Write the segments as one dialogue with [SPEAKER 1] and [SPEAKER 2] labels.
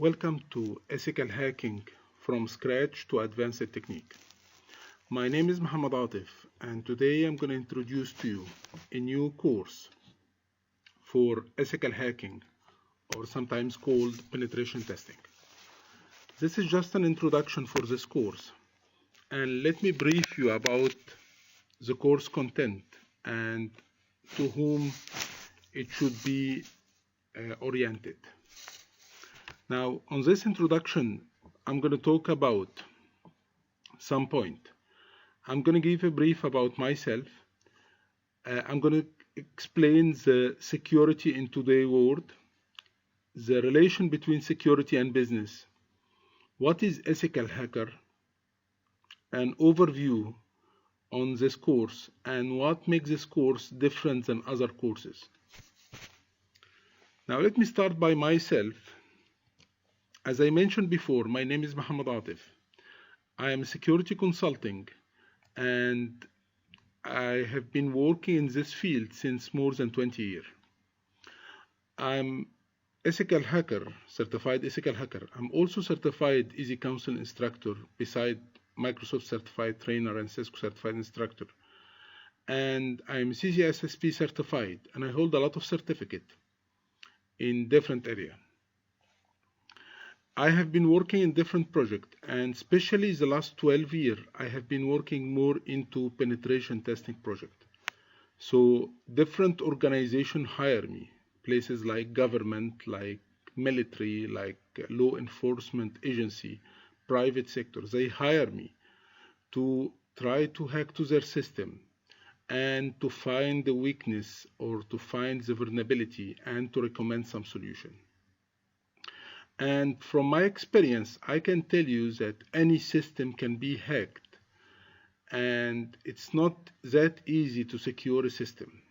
[SPEAKER 1] Welcome to Ethical Hacking from Scratch to Advanced Technique. My name is Mohammed Atif, and today I'm going to introduce to you a new course for ethical hacking, or sometimes called penetration testing. This is just an introduction for this course, and let me brief you about the course content and to whom it should be oriented. Now, on this introduction, I'm going to talk about some point. I'm going to give a brief about myself. I'm going to explain the security in today's world, the relation between security and business, what is ethical hacker, an overview on this course, and what makes this course different than other courses. Now, let me start by myself. As I mentioned before, my name is Mohammed Atif. I am a security consulting, and I have been working in this field since more than 20 years. I'm ethical hacker, certified ethical hacker. I'm also certified Easy Counsel instructor beside Microsoft certified trainer and Cisco certified instructor. And I'm CCSSP certified, and I hold a lot of certificate in different areas. I have been working in different projects, and especially the last 12 years, I have been working more into penetration testing project. So different organizations hire me, places like government, like military, like law enforcement agency, private sector. They hire me to try to hack to their system and to find the weakness or to find the vulnerability and to recommend some solution. And from my experience, I can tell you that any system can be hacked, and it's not that easy to secure a system.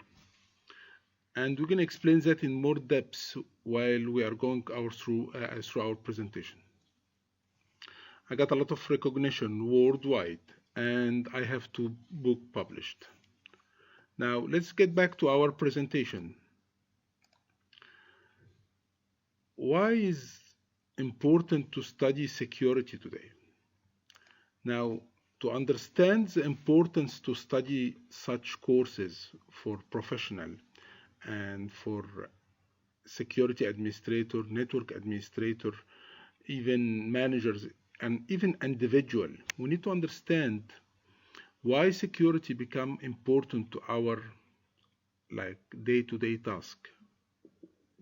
[SPEAKER 1] And we're going to explain that in more depth while we are going through our presentation. I got a lot of recognition worldwide, and I have 2 books published. Now, let's get back to our presentation. Why is important to study security today? Now, to understand the importance to study such courses for professional and for security administrator, network administrator, even managers, and even individual, we need to understand why security become important to our day-to-day task.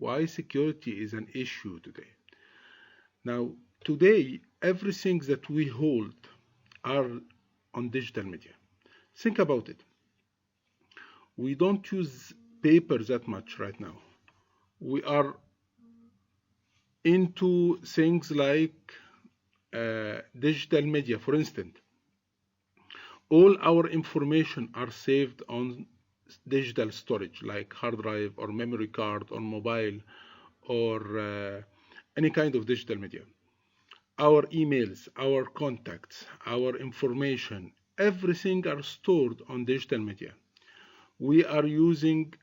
[SPEAKER 1] Why security is an issue today. Now, today, everything that we hold are on digital media. Think about it. We don't use paper that much right now. We are into things like digital media. For instance, all our information are saved on digital storage, like hard drive or memory card or mobile or any kind of digital media. Our emails, our contacts, our information, everything are stored on digital media. We are using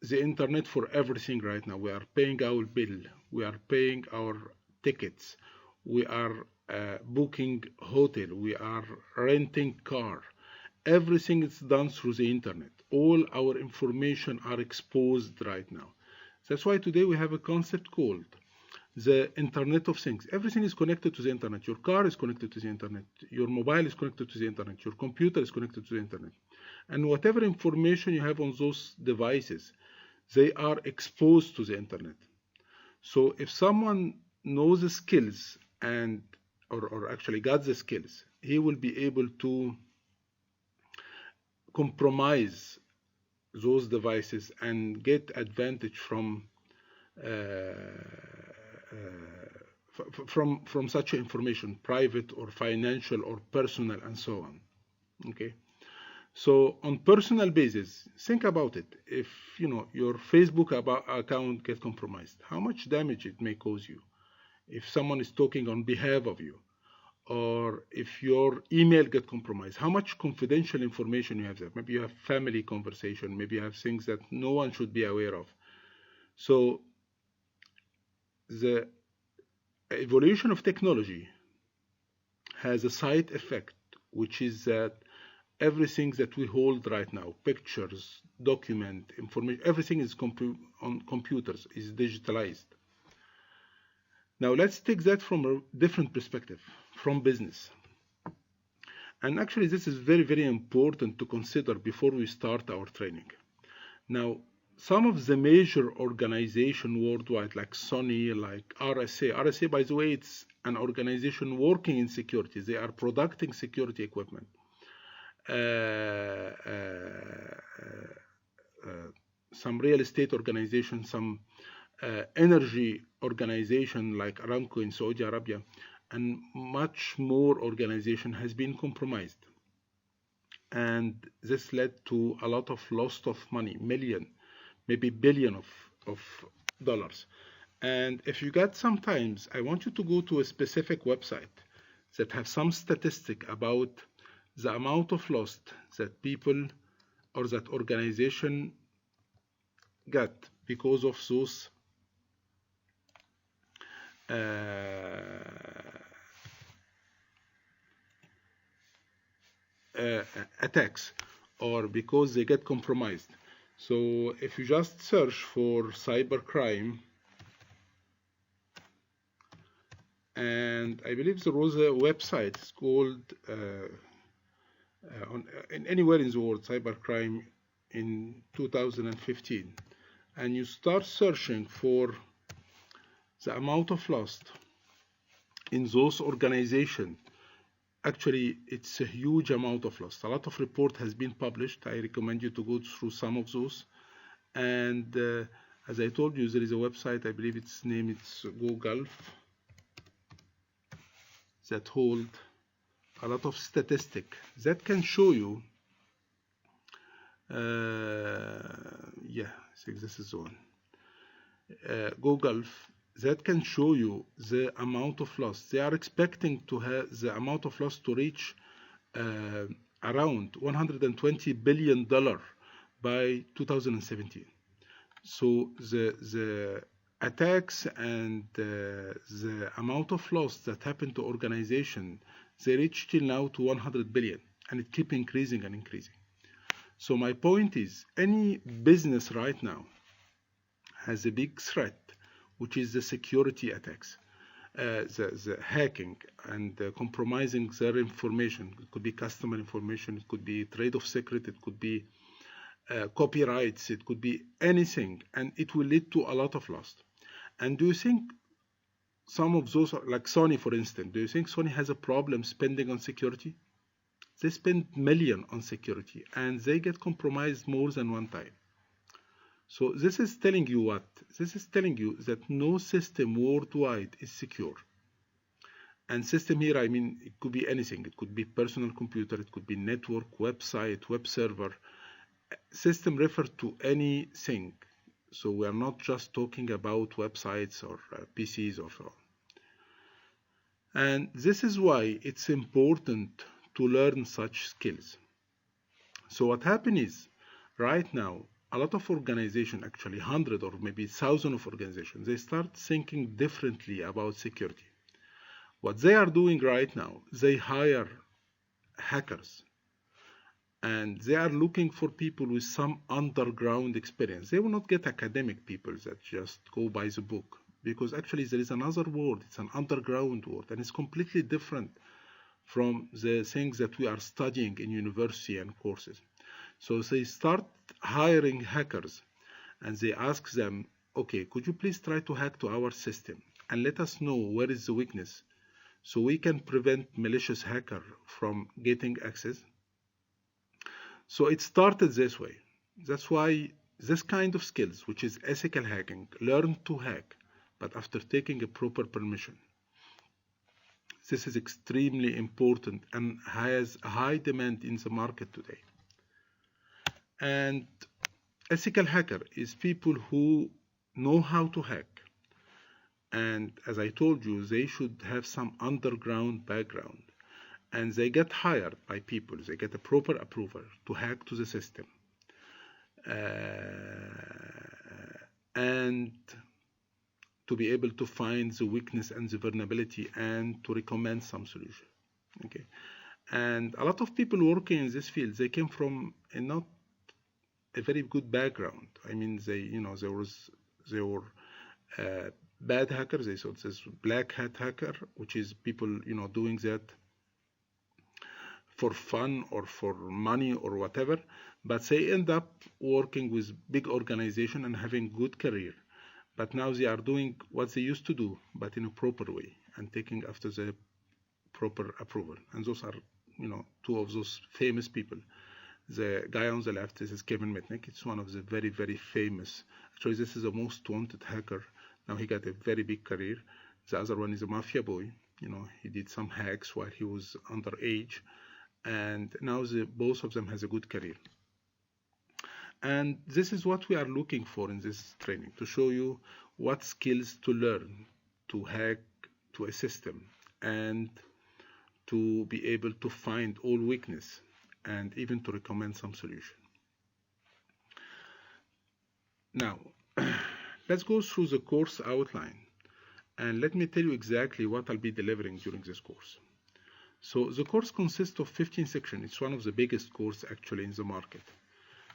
[SPEAKER 1] the internet for everything right now. We are paying our bill, we are paying our tickets, we are booking hotel, we are renting car. Everything is done through the internet. All our information are exposed right now. That's why today we have a concept called the Internet of Things. Everything is connected to the internet. Your car is connected to the internet. Your mobile is connected to the internet. Your computer is connected to the internet. And whatever information you have on those devices, they are exposed to the internet. So if someone knows the skills and or actually got the skills, he will be able to compromise those devices and get advantage from such information, private or financial or personal and so on. Okay, so on personal basis, think about it. If your Facebook account gets compromised, how much damage it may cause you? If someone is talking on behalf of you, or if your email gets compromised, how much confidential information you have there? Maybe you have family conversation, maybe you have things that no one should be aware of. So the evolution of technology has a side effect, which is that everything that we hold right now, pictures, document, information, everything is on computers, is digitalized. Now let's take that from a different perspective, from business. And actually this is very, very important to consider before we start our training. Now, some of the major organizations worldwide, like Sony, like RSA, by the way, it's an organization working in security. They are producing security equipment. Some real estate organization, some energy organization like Aramco in Saudi Arabia, and much more organization has been compromised. And this led to a lot of loss of money, million, maybe billion of dollars. And if you get sometimes, I want you to go to a specific website that have some statistic about the amount of loss that people or that organization got because of those attacks, or because they get compromised. So if you just search for cybercrime, and I believe there was a website called anywhere in the world, cybercrime in 2015, and you start searching for the amount of loss in those organizations. Actually, it's a huge amount of loss. A lot of report has been published. I recommend you to go through some of those. And as I told you, there is a website, I believe its name is GoGulf, that hold a lot of statistic that can show you, yeah, I think this is the one, GoGulf, that can show you the amount of loss. They are expecting to have the amount of loss to reach around $120 billion by 2017. So the attacks and the amount of loss that happened to organization, they reach till now to 100 billion, and it keep increasing and increasing. So my point is, any business right now has a big threat, which is the security attacks, the hacking and compromising their information. It could be customer information, it could be trade of secret, it could be copyrights, it could be anything, and it will lead to a lot of loss. And do you think some of those, like Sony for instance, do you think Sony has a problem spending on security? They spend millions on security and they get compromised more than one time. So this is telling you what? This is telling you that no system worldwide is secure. And system here, I mean, it could be anything. It could be personal computer, it could be network, website, web server. System refer to anything. So we are not just talking about websites or PCs or so on. And this is why it's important to learn such skills. So what happens is, right now, a lot of organizations, actually 100 or maybe 1,000 of organizations, they start thinking differently about security. What they are doing right now, they hire hackers, and they are looking for people with some underground experience. They will not get academic people that just go by the book, because actually there is another world, it's an underground world, and it's completely different from the things that we are studying in university and courses. So they start hiring hackers, and they ask them, okay, could you please try to hack to our system and let us know where is the weakness so we can prevent malicious hacker from getting access? So it started this way. That's why this kind of skills, which is ethical hacking, learn to hack, but after taking a proper permission. This is extremely important and has a high demand in the market today. And ethical hacker is people who know how to hack. And as I told you, they should have some underground background. And they get hired by people. They get a proper approval to hack to the system. And to be able to find the weakness and the vulnerability and to recommend some solution. Okay, and a lot of people working in this field, they came from a not a very good background. I mean, they were bad hackers. They thought this black hat hacker, which is people doing that for fun or for money or whatever, but they end up working with big organization and having good career. But now they are doing what they used to do, but in a proper way and taking after the proper approval. And those are, two of those famous people. The guy on the left, this is Kevin Mitnick. It's one of the very, very famous. Actually, this is the most wanted hacker. Now he got a very big career. The other one is a mafia boy. He did some hacks while he was underage. And now both of them has a good career. And this is what we are looking for in this training, to show you what skills to learn to hack to a system and to be able to find all weakness and even to recommend some solution. Now, let's go through the course outline and let me tell you exactly what I'll be delivering during this course. So the course consists of 15 sections. It's one of the biggest courses actually in the market.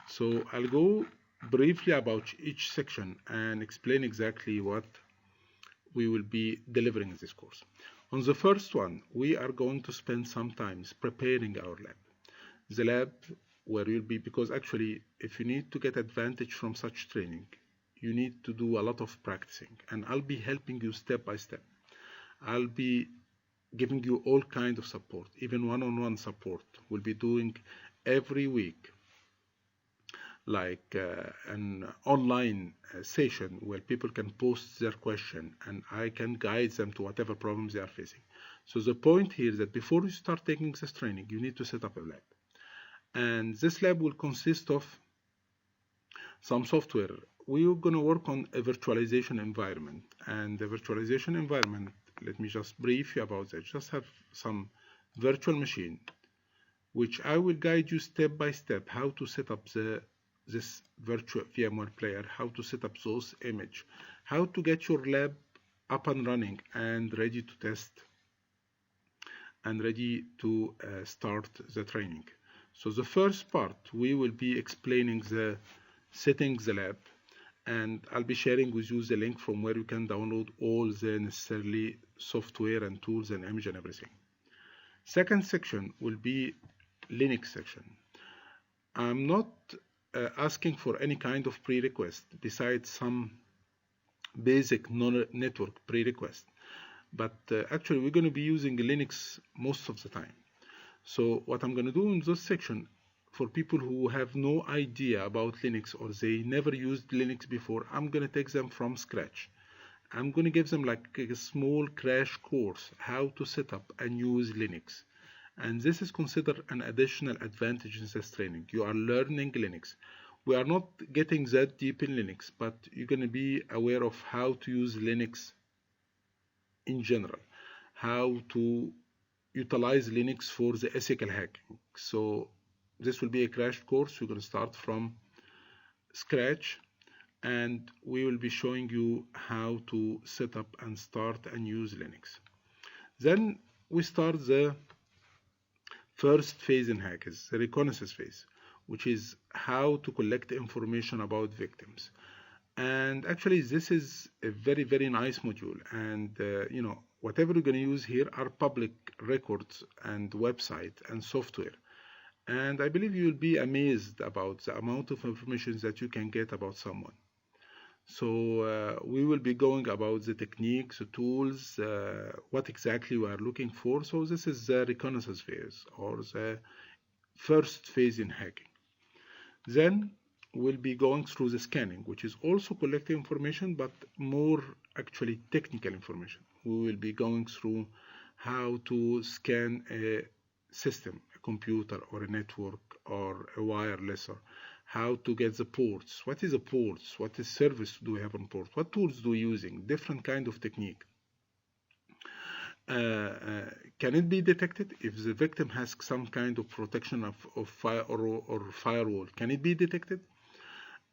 [SPEAKER 1] So I'll go briefly about each section and explain exactly what we will be delivering in this course. On the first one, we are going to spend some time preparing our lab. The lab where you'll be, because actually if you need to get advantage from such training, you need to do a lot of practicing, and I'll be helping you step by step. I'll be giving you all kinds of support, even one-on-one support. We'll be doing every week like an online session where people can post their question and I can guide them to whatever problems they are facing. So the point here is that before you start taking this training, you need to set up a lab. And this lab will consist of some software. We're going to work on a virtualization environment. And the virtualization environment, let me just brief you about that. Just have some virtual machine, which I will guide you step by step how to set up this virtual VMware player, how to set up those images, how to get your lab up and running and ready to test and ready to start the training. So the first part, we will be explaining the setting the lab, and I'll be sharing with you the link from where you can download all the necessary software and tools and image and everything. Second section will be Linux section. I'm not asking for any kind of prerequisite besides some basic network prerequisite, but actually we're going to be using Linux most of the time. So what I'm going to do in this section, for people who have no idea about Linux or they never used Linux before, I'm going to take them from scratch. I'm going to give them like a small crash course how to set up and use Linux. And this is considered an additional advantage in this training. You are learning Linux. We are not getting that deep in Linux, but you're going to be aware of how to use Linux in general, how to utilize Linux for the ethical hacking. So this will be a crash course. We're going to start from scratch, and we will be showing you how to set up and start and use Linux. Then we start the first phase in hackers, the reconnaissance phase, which is how to collect information about victims. And actually this is a very, very nice module, and whatever you're going to use here are public records and website and software. And I believe you will be amazed about the amount of information that you can get about someone. So we will be going about the techniques, the tools, what exactly we are looking for. So this is the reconnaissance phase, or the first phase in hacking. Then we'll be going through the scanning, which is also collecting information, but more actually technical information. We will be going through how to scan a system, a computer or a network or a wireless, or how to get the ports. What is the ports? What is service do we have on ports? What tools do we using? Different kind of technique. Can it be detected if the victim has some kind of protection of fire or firewall? Can it be detected?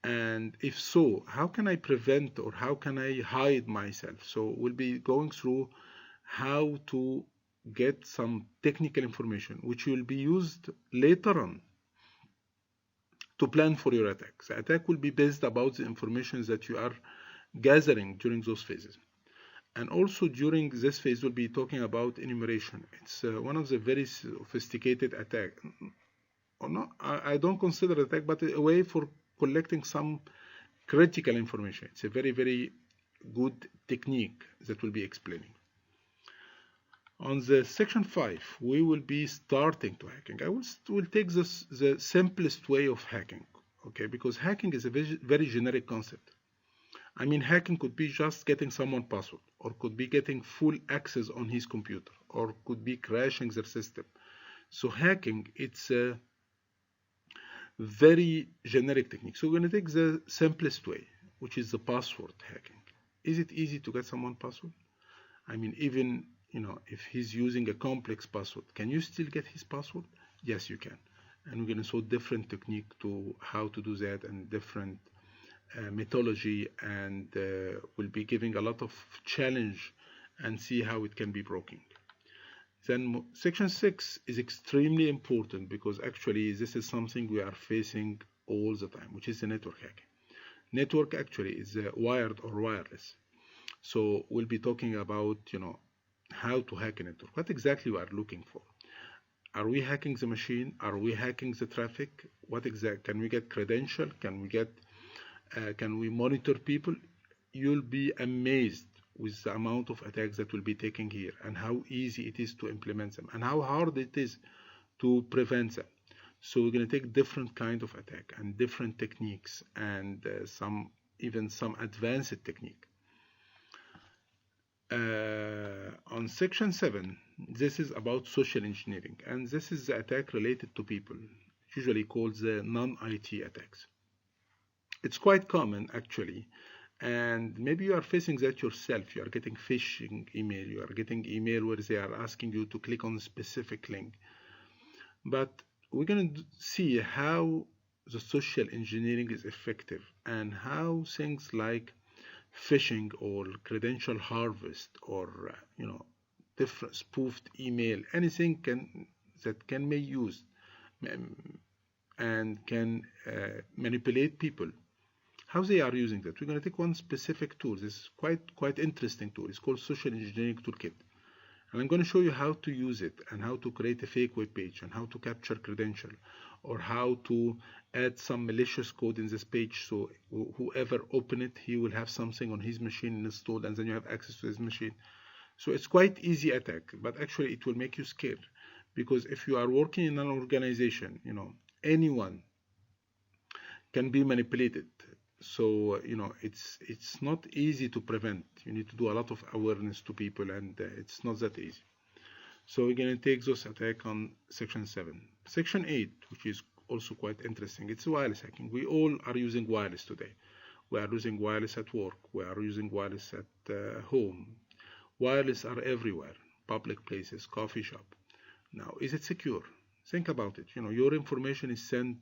[SPEAKER 1] And if so, how can I prevent or how can I hide myself? So we'll be going through how to get some technical information which will be used later on to plan for your attack. The attack will be based about the information that you are gathering during those phases. And also during this phase, we'll be talking about enumeration. It's one of the very sophisticated attack. Or not, I don't consider attack, but a way for collecting some critical information. It's a very, very good technique that we'll be explaining. On the section 5, we will be starting to hacking. I will take the simplest way of hacking, okay? Because hacking is a very generic concept. I mean, hacking could be just getting someone's password, or could be getting full access on his computer, or could be crashing their system. So hacking, it's a very generic technique. So we're going to take the simplest way, which is the password hacking. Is it easy to get someone's password? I mean, even if he's using a complex password, can you still get his password? Yes, you can. And we're going to show different technique to how to do that and different methodology, and we'll be giving a lot of challenge and see how it can be broken. Then section 6 is extremely important because actually this is something we are facing all the time, which is the network hacking. Network actually is wired or wireless. So we'll be talking about how to hack a network. What exactly we are looking for? Are we hacking the machine? Are we hacking the traffic? What exactly? Can we get credential? Can we monitor people? You'll be amazed with the amount of attacks that will be taken here and how easy it is to implement them and how hard it is to prevent them. So we're going to take different kind of attack and different techniques and even some advanced technique. On section 7, this is about social engineering, and this is the attack related to people, usually called the non-IT attacks. It's quite common actually, and maybe you are facing that yourself. You are getting phishing email, you are getting email where they are asking you to click on a specific link. But we're going to see how the social engineering is effective and how things like phishing or credential harvest or different spoofed email, anything that can be used and can manipulate people, how they are using that. We're going to take one specific tool. This is quite interesting tool. It's called Social Engineering Toolkit, and I'm going to show you how to use it and how to create a fake web page and how to capture credential or how to add some malicious code in this page, so whoever open it, he will have something on his machine installed and then you have access to his machine. So it's quite easy attack, but actually it will make you scared, because if you are working in an organization, anyone can be manipulated. So it's not easy to prevent. You need to do a lot of awareness to people, and it's not that easy. So we're going to take those attack on section 7. Section 8, which is also quite interesting, it's wireless hacking. We all are using wireless today. We are using wireless at work. We are using wireless at home. Wireless are everywhere, public places, coffee shop. Now, is it secure? Think about it. Your information is sent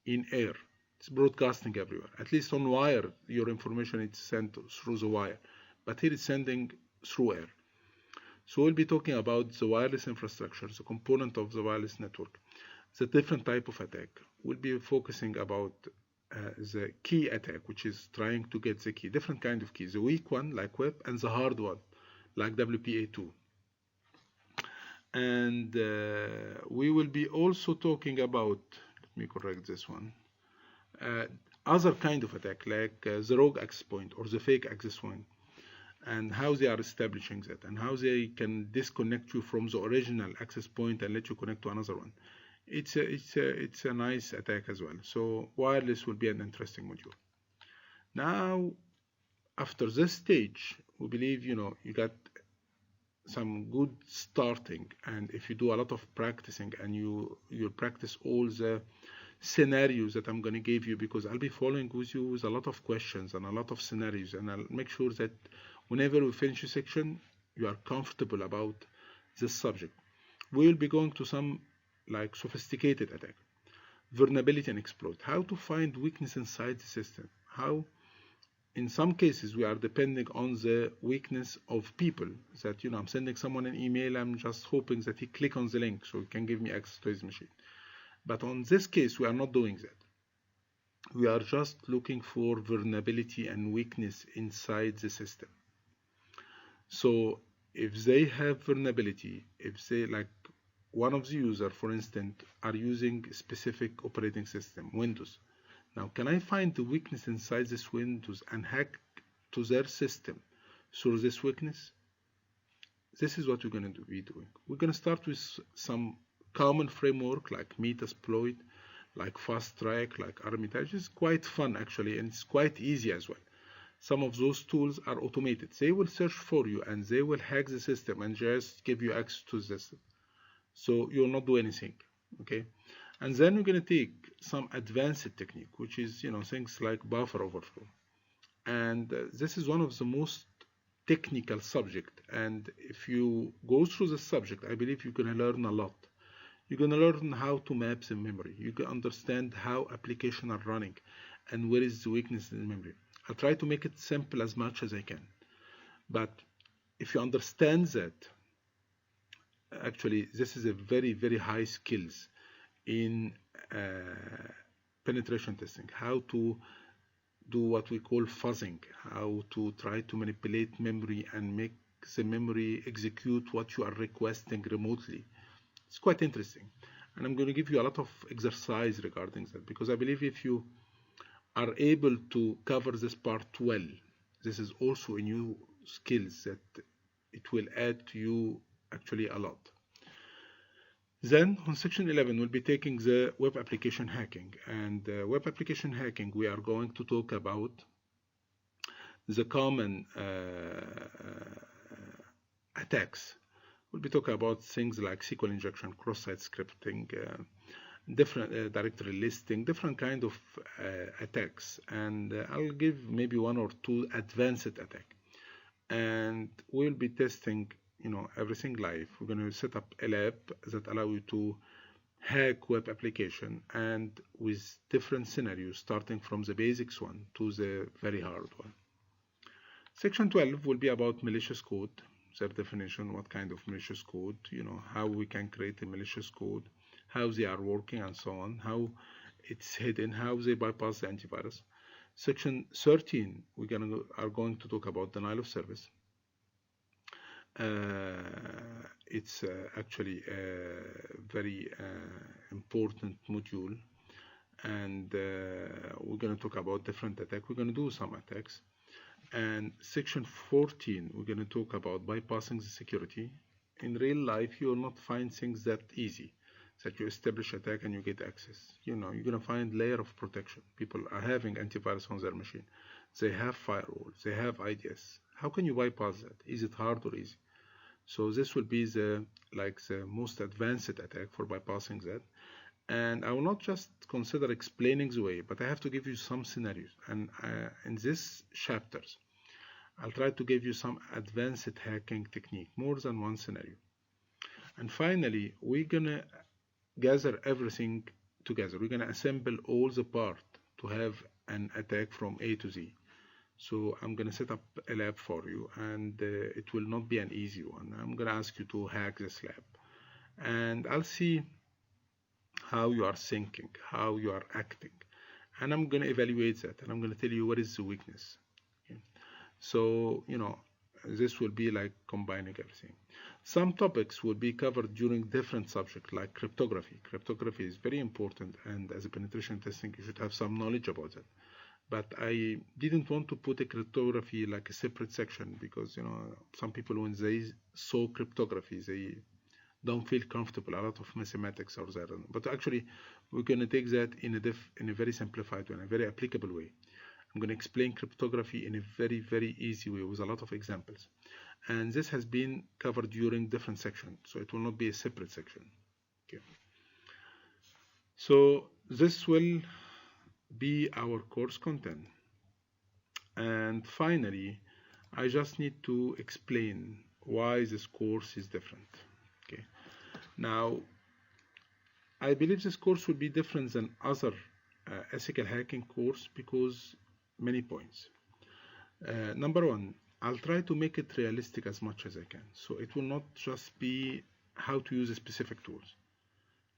[SPEAKER 1] in air. It's broadcasting everywhere. At least on wire, your information is sent through the wire. But here it's sending through air. So we'll be talking about the wireless infrastructure, the component of the wireless network, the different type of attack. We'll be focusing about the key attack, which is trying to get the key, different kind of keys, the weak one like web and the hard one like WPA2. And we will be also talking about, let me correct this one, other kind of attack like the rogue access point or the fake access point, and how they are establishing that and how they can disconnect you from the original access point and let you connect to another one. It's a nice attack as well. So wireless will be an interesting module. Now, after this stage, we believe you got some good starting, and if you do a lot of practicing and you practice all the scenarios that I'm going to give you, because I'll be following with you with a lot of questions and a lot of scenarios, and I'll make sure that whenever we finish a section, you are comfortable about this subject. We'll be going to some like sophisticated attack. vulnerability and exploit. How to find weakness inside the system. How, in some cases, we are depending on the weakness of people. That, I'm sending someone an email, I'm just hoping that he click on the link so he can give me access to his machine. But on this case, we are not doing that. We are just looking for vulnerability and weakness inside the system. So if they have vulnerability, if they, like one of the users, for instance, are using a specific operating system, Windows. Now, can I find the weakness inside this Windows and hack to their system through this weakness? This is what we're going to be doing. We're going to start with some common framework like Metasploit, like Fast Track, like Armitage. It's quite fun actually, and it's quite easy as well. Some of those tools are automated. They will search for you and they will hack the system and just give you access to the system. So you'll not do anything, okay? And then we're going to take some advanced technique, which is, things like buffer overflow. And this is one of the most technical subject. And if you go through the subject, I believe you're going to learn a lot. You're going to learn how to map the memory. You can understand how applications are running and where is the weakness in the memory. I'll try to make it simple as much as I can. But if you understand that, actually, this is a very, very high skills in penetration testing. How to do what we call fuzzing, how to try to manipulate memory and make the memory execute what you are requesting remotely. It's quite interesting, and I'm going to give you a lot of exercise regarding that, because I believe if you are able to cover this part well, this is also a new skills that it will add to you actually a lot. Then on section 11 we'll be taking the web application hacking, and web application hacking we are going to talk about the common attacks. We'll be talking about things like SQL injection, cross-site scripting, different directory listing, different kind of attacks, and I'll give maybe one or two advanced attack, and we'll be testing everything live. We're going to set up a lab that allow you to hack web application, and with different scenarios starting from the basics one to the very hard one. Section 12 will be about malicious code, their definition, what kind of malicious code, how we can create a malicious code, how they are working and so on, how it's hidden, how they bypass the antivirus. Section 13, we are going to talk about denial of service. It's actually a very important module, and we're going to talk about different attacks. We're going to do some attacks. And section 14, we're going to talk about bypassing the security. In real life, you will not find things that easy, that you establish attack and you get access. You're going to find layer of protection. People are having antivirus on their machine. They have firewalls, they have IDS. How can you bypass that? Is it hard or easy? So this will be the most advanced attack for bypassing that. And I will not just consider explaining the way, but I have to give you some scenarios. And in these chapters, I'll try to give you some advanced hacking technique, more than one scenario. And finally, we're going to gather everything together. We're going to assemble all the parts to have an attack from A to Z. So I'm going to set up a lab for you, and it will not be an easy one. I'm going to ask you to hack this lab, and I'll see how you are thinking, how you are acting, and I'm going to evaluate that, and I'm going to tell you what is the weakness. Okay. So this will be like combining everything. Some topics will be covered during different subjects, like cryptography. Cryptography is very important, and as a penetration testing you should have some knowledge about it. But I didn't want to put a cryptography like a separate section, because some people, when they saw cryptography, they don't feel comfortable. A lot of mathematics are there. But actually, we're going to take that in a very simplified way, in a very applicable way. I'm going to explain cryptography in a very, very easy way with a lot of examples. And this has been covered during different sections, so it will not be a separate section. Okay. So this will be our course content. And finally, I just need to explain why this course is different. Okay. Now, I believe this course will be different than other ethical hacking course because many points. Number one, I'll try to make it realistic as much as I can. So it will not just be how to use specific tools.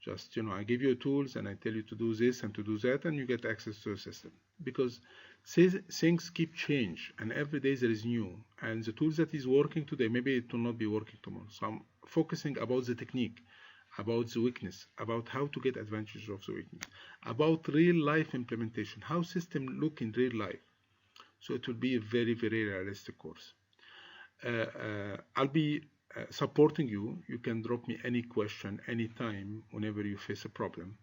[SPEAKER 1] Just, I give you tools and I tell you to do this and to do that, and you get access to the system. Because things keep change, and every day there is new. And the tools that is working today, maybe it will not be working tomorrow. So I'm focusing about the technique, about the weakness, about how to get advantage of the weakness, about real life implementation, how systems look in real life. So it will be a very, very realistic course. I'll be supporting you. You can drop me any question anytime whenever you face a problem.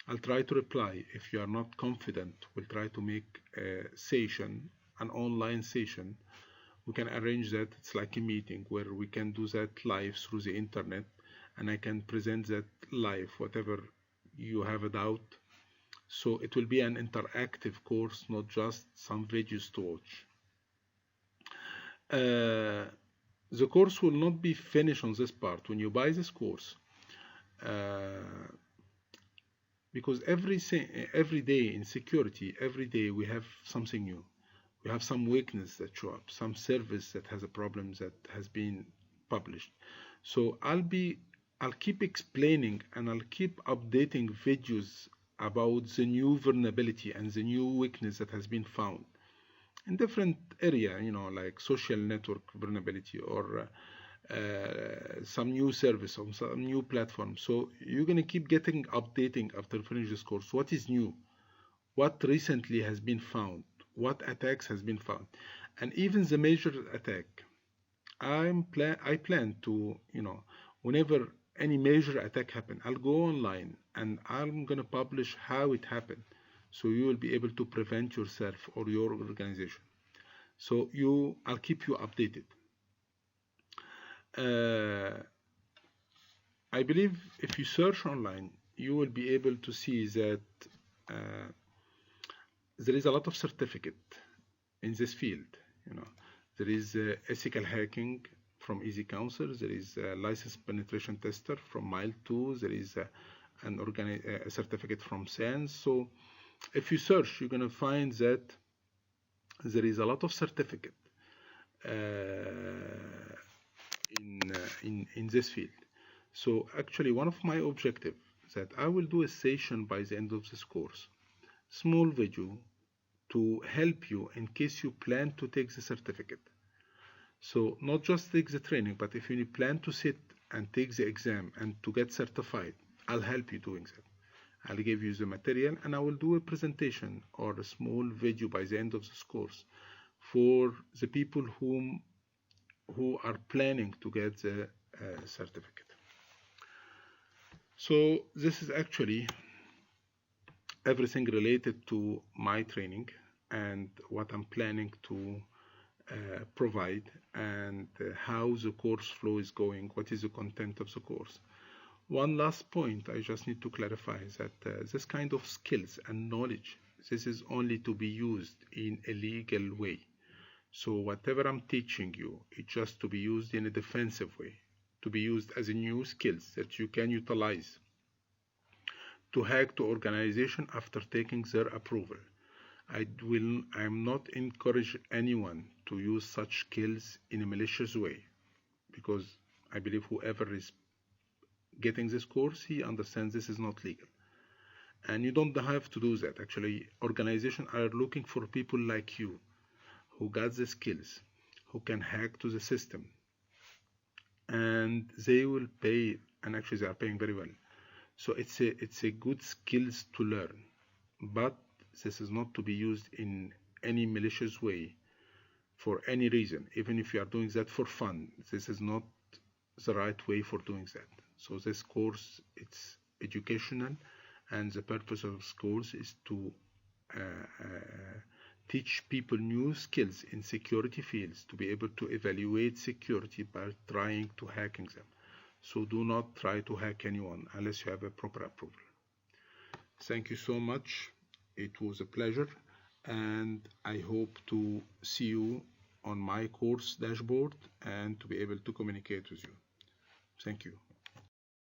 [SPEAKER 1] I'll try to reply. If you are not confident, we'll try to make a session, an online session. We can arrange that. It's like a meeting where we can do that live through the internet, and I can present that live, whatever you have a doubt. So it will be an interactive course, not just some videos to watch. The course will not be finished on this part. When you buy this course, because every day in security, every day we have something new. We have some weakness that show up, some service that has a problem that has been published. So I'll keep explaining and I'll keep updating videos about the new vulnerability and the new weakness that has been found in different area, like social network vulnerability or some new service or some new platform. So you're going to keep getting updating after finish this course. What is new? What recently has been found? What attacks has been found? And even the major attack. I plan to, whenever any major attack happen, I'll go online and I'm going to publish how it happened. So you will be able to prevent yourself or your organization. So I'll keep you updated. I believe if you search online, you will be able to see that there is a lot of certificate in this field. There is ethical hacking from Easy Counsel. There is a licensed penetration tester from Mile2. There is a certificate from SANS. So if you search, you're going to find that there is a lot of certificate in this field. So actually, one of my objectives that I will do a session by the end of this course, small video to help you in case you plan to take the certificate. So not just take the training, but if you plan to sit and take the exam and to get certified, I'll help you doing that. I'll give you the material and I will do a presentation or a small video by the end of this course for the people who are planning to get the certificate. So this is actually everything related to my training and what I'm planning to provide and how the course flow is going, what is the content of the course. One last point I just need to clarify is that this kind of skills and knowledge, this is only to be used in a legal way. So whatever I'm teaching you, it's just to be used in a defensive way, to be used as a new skills that you can utilize to hack to organization after taking their approval. I'm not encourage anyone to use such skills in a malicious way, because I believe whoever is getting this course, he understands this is not legal. And you don't have to do that. Actually, organizations are looking for people like you who got the skills, who can hack to the system, and they will pay, and actually they are paying very well. So it's a good skills to learn, but this is not to be used in any malicious way for any reason. Even if you are doing that for fun, this is not the right way for doing that. So this course, it's educational, and the purpose of this course is to teach people new skills in security fields to be able to evaluate security by trying to hacking them. So do not try to hack anyone unless you have a proper approval. Thank you so much. It was a pleasure, and I hope to see you on my course dashboard and to be able to communicate with you. Thank you.